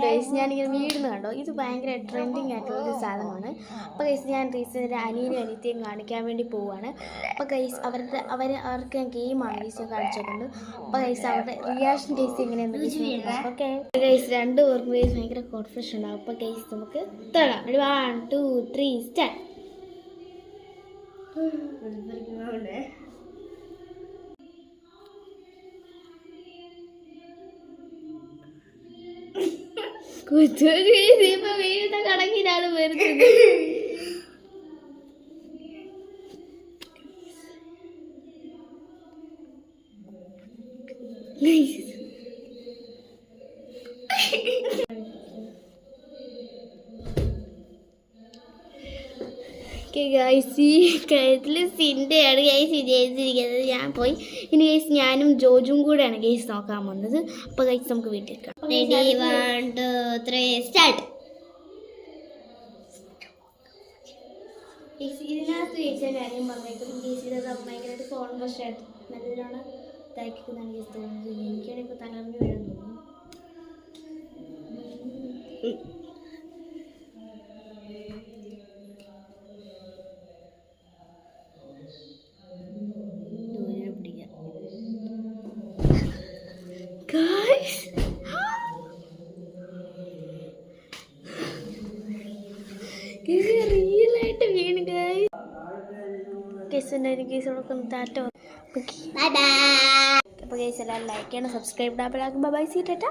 Guys ഞാനിങ്ങനെ വീഴുന്ന കണ്ടോ, ഇത് ഭയങ്കര ട്രെൻഡിങ് ആയിട്ടുള്ളൊരു സാധനമാണ്. അപ്പോൾ ഗൈസ് ഞാൻ റീസെൻ്റ് അനിയനും അനിയത്തെയും കാണിക്കാൻ വേണ്ടി പോവുകയാണ്. അപ്പോൾ ഗൈസ് അവർക്ക് ഞാൻ ഗെയിമാണ് ഗൈസ് കാണിച്ചേക്കുന്നത്. അപ്പോൾ ഗൈസ് അവരുടെ റിയാക്ഷൻ ഗൈസ് എങ്ങനെയാണെന്ന് ഓക്കെ ഗൈസ്. രണ്ടുപേർക്കും ഗൈസ് ഭയങ്കര കോൺഫിഡൻസ് ഉണ്ടാവും. അപ്പോൾ ഗൈസ് നമുക്ക് തുടങ്ങാം. 1 2 3 സ്റ്റാർട്ട്. ഇപ്പൊ വീഴുന്ന കണക്കിനാണ് വരുന്നത്. കഴുത്തില് സിൻ്റെയാണ് ഗൈസ് വിജയിച്ചിരിക്കുന്നത്. ഞാൻ പോയി ഇനി ഗൈസ് ഞാനും ജോജും കൂടെയാണ് ഗൈസ് നോക്കാൻ പോകുന്നത്. അപ്പോൾ ഗൈസ് നമുക്ക് വീട്ടിൽ കാണാം. Ready 1 2 3 start. ഇതിനകത്ത് ചോദിച്ചാൽ കാര്യം പറഞ്ഞേക്കും ഗൈസ്. ഇത് ഭയങ്കരമായിട്ട് കോൺഫിഡൻസ് ആയിട്ട് നല്ലോണം ഇതാക്കിക്കുന്നതാണ് ഗൈസ് തോന്നുന്നത്. എനിക്കാണെങ്കിൽ ഇപ്പോൾ തലറിഞ്ഞു വീഴാൻ തോന്നുന്നു. റിയലായിട്ട് വീണ് കേസിൻ്റെ കേസോടൊക്കെ താറ്റോ. അപ്പോൾ കേസ് എല്ലാവരും ലൈക്ക് ചെയ്യണം, സബ്സ്ക്രൈബ് ചെയ്യണം. Bye bye. സീ ടാറ്റ.